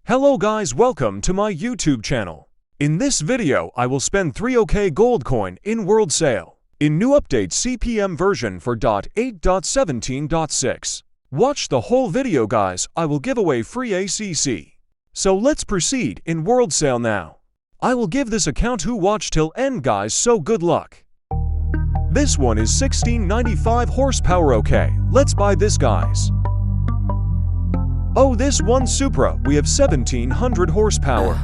Hello guys, welcome to my YouTube channel. In this video, I will spend 3 OK gold coin in world sale. In new update CPM version for .8.17.6. Watch the whole video guys, I will give away free ACC. So let's proceed in world sale now. I will give this account who watch till end guys, so good luck. This one is 1695 horsepower. Okay, let's buy this guys. Oh, this one Supra, we have 1700 horsepower.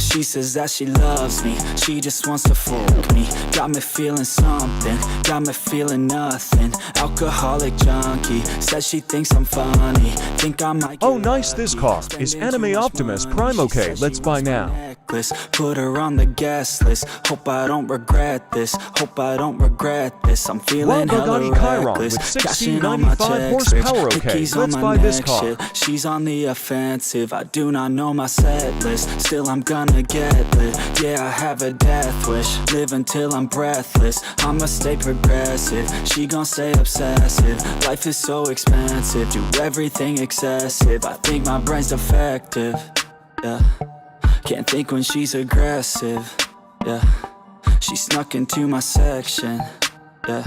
She says that she loves me, she just wants to fuck me. Got me feeling something, got me feeling nothing. Alcoholic junkie, says she thinks I'm funny. Think I might get Oh nice, this car is Anime Optimus Prime. Okay, let's buy now. Put her on the guest list. Hope I don't regret this. Hope I don't regret this. I'm feeling hella reckless. With 1695 horsepower. Okay, let's buy this car. She's on the offensive. I do not know my set list. Still I'm gonna get lit. Yeah, I have a death wish. Live until I'm breathless. I'ma stay progressive. She gon' stay obsessive. Life is so expensive. Do everything excessive. I think my brain's defective. Yeah. Can't think when she's aggressive, yeah. She snuck into my section, yeah.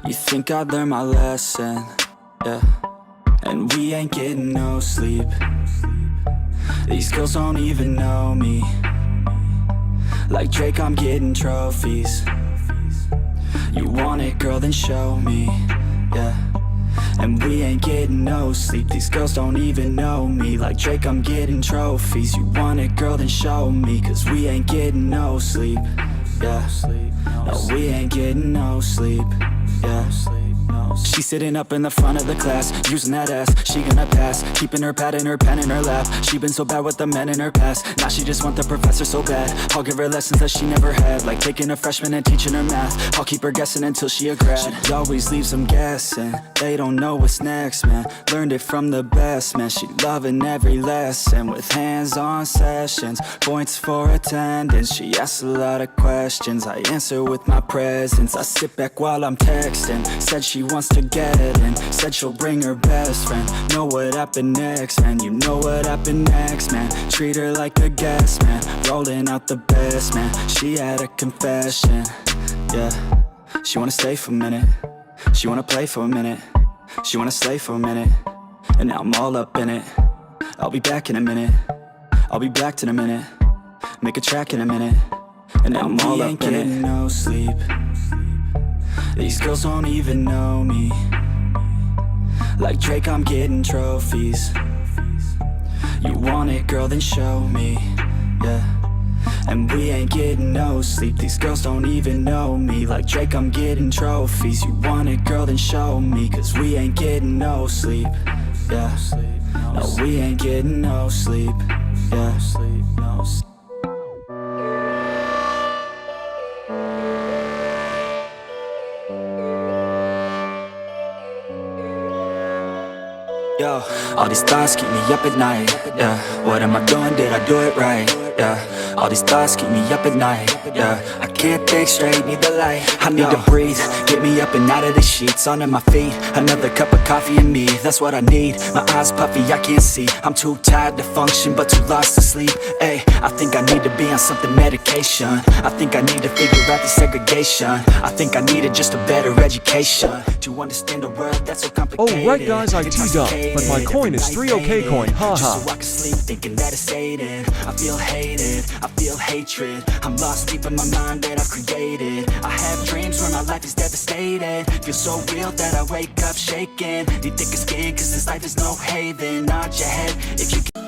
You think I'd learn my lesson, yeah. And we ain't getting no sleep. These girls don't even know me. Like Drake, I'm getting trophies. You want it, girl, then show me, yeah. And we ain't getting no sleep. These girls don't even know me. Like Drake, I'm getting trophies. You want it, girl, then show me. Cause we ain't getting no sleep. Yeah, no, we ain't getting no sleep. Yeah. She's sitting up in the front of the class, using that ass, she gonna pass. Keeping her pad and her pen in her lap. She been so bad with the men in her past. Now she just want the professor so bad. I'll give her lessons that she never had. Like taking a freshman and teaching her math. I'll keep her guessing until she a grad. She always leaves them guessing. They don't know what's next, man. Learned it from the best, man. She loving every lesson. With hands-on sessions, points for attendance. She asks a lot of questions, I answer with my presence. I sit back while I'm texting. Said she wants to get in. Said she'll bring her best friend. Know what happened next, man. You know what happened next, man. Treat her like a guest, man. Rolling out the best, man. She had a confession, yeah. She wanna stay for a minute. She wanna play for a minute. She wanna slay for a minute. And now I'm all up in it. I'll be back in a minute. I'll be back in a minute. Make a track in a minute. And now I'm all up in it. No sleep. These girls don't even know me. Like Drake, I'm getting trophies. You want it, girl, then show me, yeah. And we ain't getting no sleep. These girls don't even know me. Like Drake, I'm getting trophies. You want it, girl, then show me. Cause we ain't getting no sleep, yeah. No, we ain't getting no sleep, yeah. Yo, all these thoughts keep me up at night, yeah. What am I doing, did I do it right, yeah. All these thoughts keep me up at night, yeah. I can't think straight, need the light. I need to breathe, get me up and out of the sheets. Onto my feet, another cup of coffee and me. That's what I need, my eyes puffy, I can't see. I'm too tired to function, but too lost to sleep. Ay, I think I need to be on something medication. I think I need to figure out the segregation. I think I needed just a better education to understand a world that's so complicated. Oh right guys, I teed up, but my coin is 3 OK coin, haha. Just so I can sleep thinking that it's Satan. I feel hated, I feel hatred. I'm lost deep in my mind that I've created. I have dreams where my life is devastated. Feel so real that I wake up shaking. Need thicker skin cause this life is no haven. Nod your head if you can.